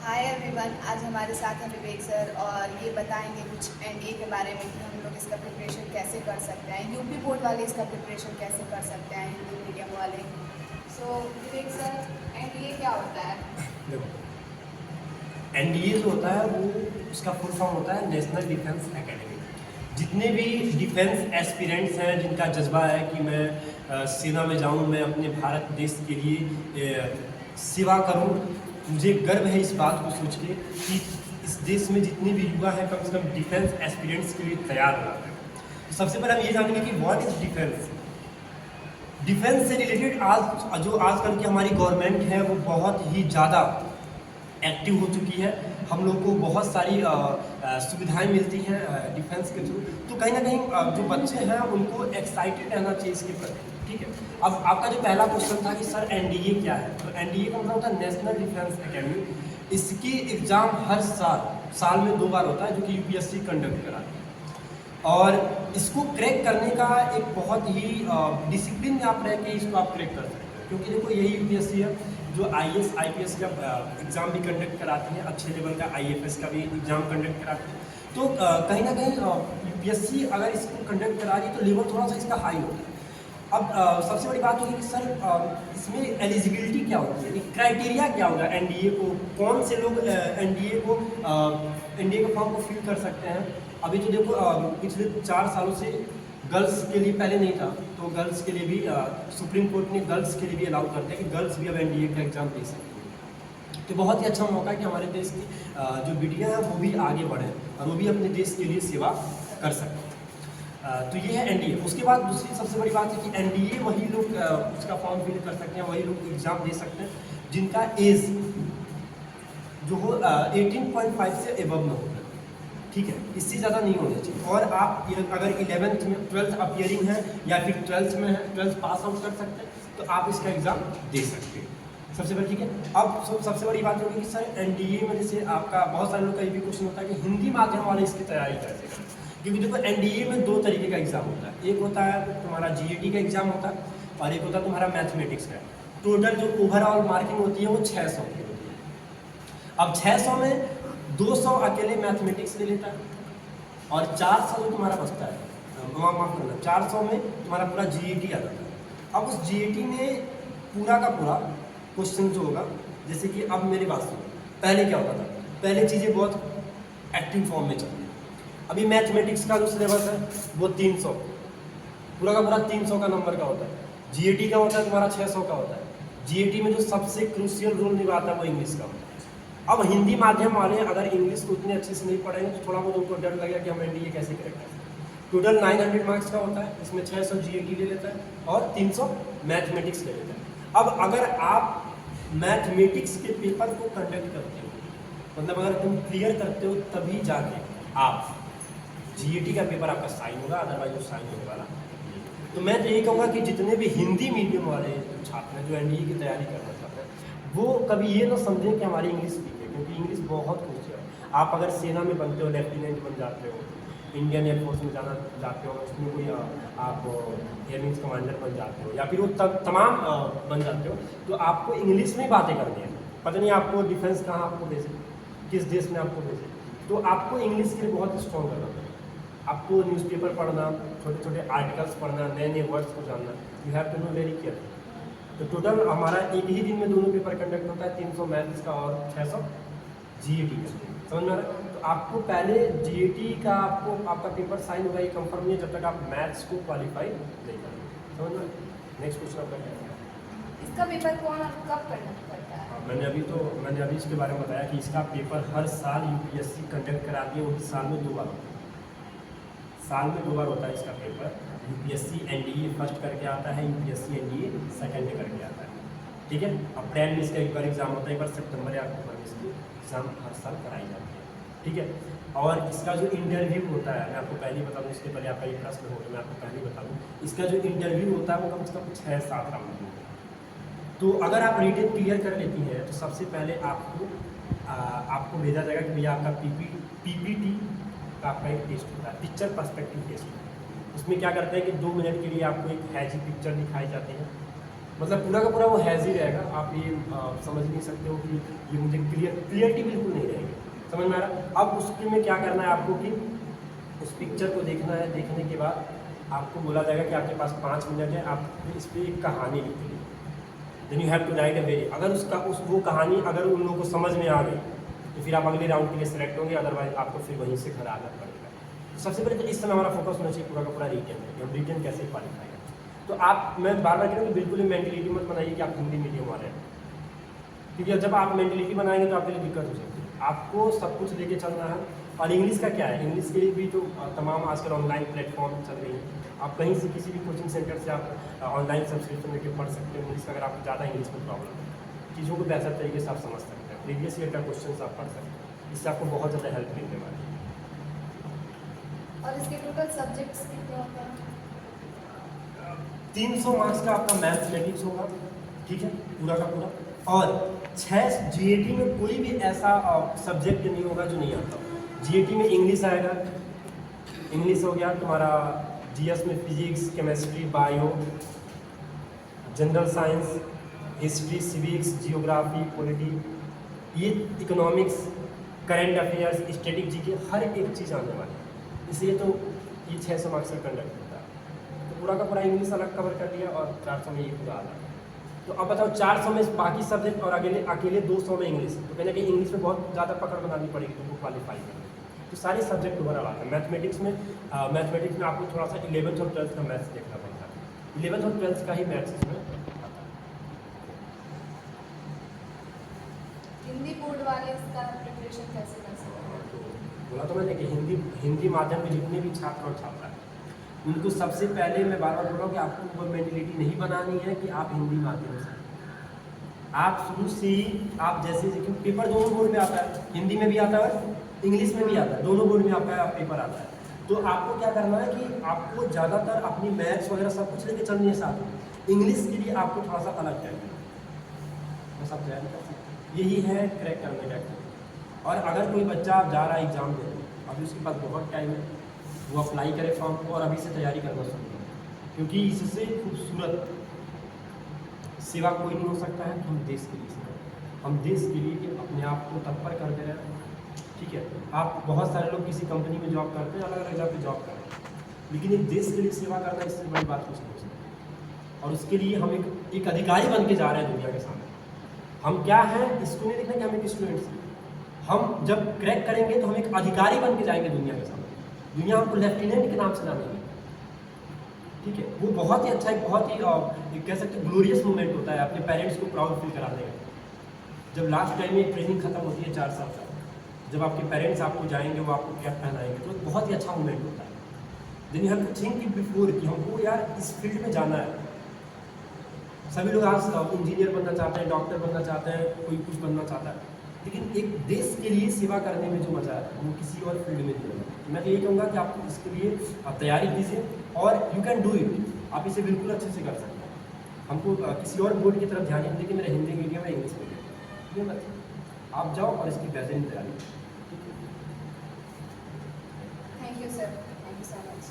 Hi everyone, आज हमारे साथ हैं विवेक सर और ये बताएंगे कुछ एनडीए के बारे में कि हम लोग इसका प्रिपरेशन कैसे कर सकते हैं। यूपी बोर्ड वाले इसका प्रिपरेशन कैसे कर सकते हैं, हिंदी मीडियम वाले। सो विवेक सर, एनडीए क्या होता है? देखो, एनडीए जो होता है वो उसका फुल फॉर्म होता है नेशनल डिफेंस एकेडमी। जितने भी डिफेंस एस्पिरेंट्स हैं जिनका जज्बा है कि मैं सेना में जाऊं, मैं अपने भारत देश के लिए सेवा करूं, मुझे गर्व है इस बात को सोच के कि इस देश में जितने भी युवा हैं कम से कम डिफेंस एस्पिरेंट्स के लिए तैयार हो रहे हैं। तो सबसे पहले हम ये जानेंगे कि व्हाट इज डिफेंस। डिफेंस से रिलेटेड आजकल की हमारी गवर्नमेंट है वो बहुत ही ज़्यादा एक्टिव हो चुकी है। हम लोग को बहुत सारी सुविधाएं मिलती हैं डिफेंस के थ्रू। तो कहीं ना कहीं जो बच्चे हैं उनको एक्साइटेड रहना चाहिए इसके प्रति। ठीक है, अब आपका जो पहला क्वेश्चन था कि सर एनडीए क्या है, तो एनडीए का मतलब होता है नेशनल डिफेंस एकेडमी। इसकी एग्ज़ाम हर साल में 2 बार होता है जो कि यूपीएससी कंडक्ट कराती है। और इसको क्रैक करने का एक बहुत ही डिसिप्लिन में आप रह के इसको आप क्रैक कर सकते हैं, क्योंकि देखो यही यूपीएससी है जो आईएएस आईपीएस का एग्ज़ाम भी कंडक्ट कराती है, अच्छे लेवल का आईएफएस का भी एग्ज़ाम कंडक्ट कराती है। तो कहीं ना कहीं यूपीएससी अगर इसको कंडक्ट करा रही है तो लेवल थोड़ा सा इसका हाई होता है। अब सबसे बड़ी बात होगी कि सर इसमें एलिजिबिलिटी क्या होती है, क्राइटेरिया क्या होगा एनडीए को, कौन से लोग एनडीए का फॉर्म को फिल कर सकते हैं। अभी तो देखो पिछले 4 सालों से गर्ल्स के लिए पहले नहीं था, तो गर्ल्स के लिए भी सुप्रीम कोर्ट ने गर्ल्स के लिए भी अलाउ करते हैं कि गर्ल्स भी अब एनडीए का एग्ज़ाम दे सकते हैं। तो बहुत ही अच्छा मौका है कि हमारे देश की जो बेटियां हैं वो भी आगे बढ़ें और वो भी अपने देश के लिए सेवा कर सकते हैं। तो ये है एनडीए। उसके बाद दूसरी सबसे बड़ी बात है कि एनडीए वही लोग उसका फॉर्म फिल कर सकते हैं, वही लोग एग्ज़ाम दे सकते हैं जिनका एज जो हो 18.5 से एबव न हो। ठीक है, इससे ज़्यादा नहीं होना चाहिए। और आप अगर 11th में 12th अपीयरिंग है या फिर 12th में है, 12th पास आउट कर सकते हैं, तो आप इसका एग्ज़ाम दे सकते हैं। सबसे बड़ी ठीक है। अब सबसे बड़ी बात होगी कि सर एनडीए में जैसे आपका बहुत सारे लोग का ये भी क्वेश्चन होता है कि हिंदी माध्यम वाले इसकी तैयारी कैसे करें, क्योंकि देखो एनडीए में 2 तरीके का एग्ज़ाम होता है। एक होता है तुम्हारा जीएटी का एग्ज़ाम होता है और एक होता है तुम्हारा मैथमेटिक्स का। टोटल जो ओवरऑल मार्किंग होती है वो 600 की होती है। अब 600 में 200 अकेले मैथमेटिक्स ले लेता है और 400 जो तुम्हारा बचता है, माफ करना, 400 में तुम्हारा पूरा जीएटी आ जाता है। अब उस जीएटी में पूरा का पूरा क्वेश्चन जो होगा, जैसे कि अब मेरी बात सुनो, पहले क्या होता था, पहले चीज़ें बहुत एक्टिव फॉर्म में चलती है। अभी मैथमेटिक्स का जो सिलेबस है वो 300, पूरा का पूरा 300 का नंबर का होता है। जीएटी का होता है तुम्हारा 600 का होता है। जीएटी में जो सबसे क्रूशियल रोल निभाता है वो इंग्लिश का होता है। अब हिंदी माध्यम वाले अगर इंग्लिश को उतने अच्छे से नहीं पढ़ेंगे तो थोड़ा बहुत उनको डर लगेगा कि हम एनडीए कैसे करें। टोटल 900 मार्क्स का होता है, इसमें 600 जीएटी ले लेता है और 300 मैथमेटिक्स ले लेता है। अब अगर आप मैथमेटिक्स के पेपर को कंडक्ट करते हो, मतलब अगर तुम क्लियर करते हो, तभी जाके आप जीएटी का पेपर आपका साइन होगा, अदरवाइज वो साइन होने वाला। तो मैं तो यही कहूँगा कि जितने भी हिंदी मीडियम वाले छात्र हैं जो एनडीए की तैयारी करना चाहते हैं वो कभी ये ना समझें कि हमारी इंग्लिश वीक है, क्योंकि इंग्लिश बहुत कुछ है। आप अगर सेना में बनते हो, लेफ्टिनेंट बन जाते हो, इंडियन एयरफोर्स में जाना जाते हो, उसमें कोई आप एयर विंग्स कमांडर बन जाते हो या फिर वो तमाम बन जाते हो, तो आपको इंग्लिश में बातें करनी है। पता नहीं आपको डिफेंस कहाँ आपको भेजे, किस देश में आपको भेजे, तो आपको इंग्लिश के लिए बहुत स्ट्रॉन्ग करना पड़ेगा। आपको न्यूज़पेपर पढ़ना, छोटे छोटे आर्टिकल्स पढ़ना, नए नए वर्ड्स को जानना, you have to know very careful. तो टोटल हमारा एक ही दिन में दोनों पेपर कंडक्ट होता है, 300 मैथ्स का और 600 जीएटी का। समझ में आ रहा है? तो आपको पहले जीएटी का आपका पेपर साइन होगा, ये कंफर्म नहीं है जब तक आप मैथ्स को क्वालिफाई नहीं करेंगे। समझ में? नेक्स्ट क्वेश्चन आपका क्या है? इसका पेपर कौन और कब करना पड़ता है? मैंने अभी इसके बारे में बताया कि इसका पेपर हर साल यूपीएससी कंडक्ट कराती है, वो साल में 2 बार होता है। साल में 2 बार होता है इसका पेपर। यूपीएससी एनडीए फर्स्ट करके आता है, यूपीएससी एनडीए सेकंड करके आता है। ठीक है, अप्रैल में इसका एक बार एग्जाम होता है, एक बार सितंबर या अक्टूबर में इसकी एग्जाम हर साल कराई जाती है। ठीक है, और इसका जो इंटरव्यू होता है, मैं आपको पहले ही बता दूँ, इसके पहले आपका ये प्रश्न हो तो मैं आपको पहले ही बता दूँ, इसका जो इंटरव्यू होता है वो कम से कम 6-7 राउंड में होता है। तो अगर आप रिटन क्लियर कर लेती हैं तो सबसे पहले आपको भेजा जाएगा कि भैया आपका पीपीटी का आपका एक टेस्ट होता है, पिक्चर पर्सपेक्टिव टेस्ट। उसमें क्या करते हैं कि 2 मिनट के लिए आपको एक हैजी पिक्चर दिखाई जाती है, मतलब पूरा का पूरा वो हैज़ ही रहेगा, आप ये समझ नहीं सकते हो कि ये मुझे क्लियरिटी बिल्कुल नहीं रहेगी। समझ में आ रहा? अब उसके में क्या करना है आपको कि उस पिक्चर को देखना है, देखने के बाद आपको बोला जाएगा कि आपके पास 5 मिनट है, आप इस पर एक कहानी लिखिए। Then you have to write a very, अगर वो कहानी अगर उन लोगों को समझ में आ गई तो फिर आप अगले राउंड के लिए सेलेक्ट होंगे, अदरवाइज आपको फिर वहीं से घर आना पड़ेगा। तो सबसे पहले तो इस समय हमारा फोकस होना चाहिए पूरा का पूरा रिटन है, और रिटन कैसे क्वालिफाई है। तो आप, मैं बार बार कह रहा हूँ कि बिल्कुल मेंटलिटी मत बनाइए कि आप हिंदी मीडियम वाले हैं, क्योंकि जब आप मेंटलिटी बनाएंगे तो आपके लिए दिक्कत हो सकती है। आपको सब कुछ लेके चलना है। और इंग्लिश का क्या है, इंग्लिश के लिए भी तो तमाम आजकल ऑनलाइन प्लेटफॉर्म चल रही है, आप कहीं से किसी भी कोचिंग सेंटर से आप ऑनलाइन सब्सक्रिप्शन लेके पढ़ सकते हो इंग्लिश। अगर आपको ज़्यादा इंग्लिश में प्रॉब्लम है, चीज़ों को बेहतर तरीके से आप समझ सकते हैं, प्रीवियस ईयर का क्वेश्चन आप पढ़ सकते हैं, इससे आपको बहुत ज़्यादा हेल्प मिलने वाली है। और इसके टोटल सब्जेक्ट्स कितने होते हैं? 300 मार्क्स का आपका मैथमेटिक्स होगा, ठीक है, पूरा का पूरा। और 6 जीएटी में कोई भी ऐसा सब्जेक्ट नहीं होगा जो नहीं आता। जीएटी में इंग्लिश आएगा, इंग्लिश हो गया तुम्हारा, जीएस में physics, chemistry, bio, general science, history, civics, geography, polity, ये economics, current affairs, static GK, हर एक चीज़ आने वाली है। इसलिए तो ये 600 मार्क्स का कंडक्ट होता है। तो पूरा का पूरा इंग्लिश अलग कवर कर लिया और 400 में ये पूरा आ रहा है। तो अब बताओ 400 में बाकी सब्जेक्ट और अकेले 200 में इंग्लिश, तो कहीं ना कहीं इंग्लिश में बहुत ज़्यादा पकड़ बनानी पड़ेगी तुमको क्वालिफाई करने। तो सारे सब्जेक्ट ओवरऑल आते हैं। मैथमेटिक्स में आपको थोड़ा सा 11th और 12th का मैथ्स देखना पड़ता है, 11th और 12th का ही मैथ्स इसमें आता है। हिंदी बोर्ड वाले इसका प्रिपरेशन कैसे कर सकते हैं? बोला तो मैंने कि हिंदी माध्यम के जितने भी छात्र और छात्रा हैं, उनको सबसे पहले मैं बार बार बोल रहा हूँ कि आपको वो मेंटलिटी नहीं बनानी है कि आप हिंदी माध्यम से, आप शुरू से ही आप जैसे देखिए पेपर दोनों बोर्ड में आता है, हिंदी में भी आता है, इंग्लिश में भी आता है, दोनों बोर्ड में आपका पेपर आता है। तो आपको क्या करना है कि आपको ज़्यादातर अपनी मैथ्स वगैरह सब कुछ लेके चलनी है साथ में। इंग्लिश के लिए आपको थोड़ा सा अलग चाहिए, बस आप तैयारी कर सकते हैं, यही है क्रैक करने का। और अगर कोई बच्चा जा रहा है एग्ज़ाम देने, अभी उसके पास बहुत टाइम है, वो अप्लाई करे फॉर्म को और अभी से तैयारी करना शुरू करें, क्योंकि इससे खूबसूरत सेवा कोई नहीं हो सकता है कि हम देश के लिए सेवा, हम देश के लिए अपने आप को तत्पर करते रहें। ठीक है, आप बहुत सारे लोग किसी कंपनी में जॉब करते हैं, अलग अलग जगह पे जॉब कर रहे हैं, लेकिन एक देश के लिए सेवा करना इससे बड़ी बात कुछ नहीं हो सकती। और उसके लिए हम एक अधिकारी बन के जा रहे हैं दुनिया के सामने। हम क्या हैं इसको नहीं देखना कि हम एक स्टूडेंट्स हैं, हम जब क्रैक करेंगे तो हम एक अधिकारी बन के जाएंगे दुनिया के सामने। दुनिया हमको लेफ्टिनेंट के नाम से जानेगी। ठीक है, वो बहुत ही अच्छा, एक बहुत ही कह सकते हैं ग्लोरियस मोमेंट होता है, अपने पेरेंट्स को प्राउड फील कराने का। जब लास्ट टाइम में ट्रेनिंग खत्म होती है 4 साल का, जब आपके पेरेंट्स आपको जाएंगे, वो आपको कैप पहनाएंगे, तो बहुत ही अच्छा मोमेंट होता है। Then you have to think it before कि हमको यार इस फील्ड में जाना है। सभी लोग आज इंजीनियर बनना चाहते हैं, डॉक्टर बनना चाहते हैं, कोई कुछ बनना चाहता है, लेकिन एक देश के लिए सेवा करने में जो मजा है वो किसी और फील्ड में नहीं होगा। मैं तो ये कहूँगा कि आप इसके लिए तैयारी कीजिए और यू कैन डू इट, आप इसे बिल्कुल अच्छे से कर सकते हैं। हमको किसी और बोर्ड की तरफ ध्यान नहीं दें कि मेरा हिंदी मीडियम है, इंग्लिश मीडियम, ये मत, आप जाओ और इसकी बेहतरीन तैयारी। Thank you sir, thank you so much.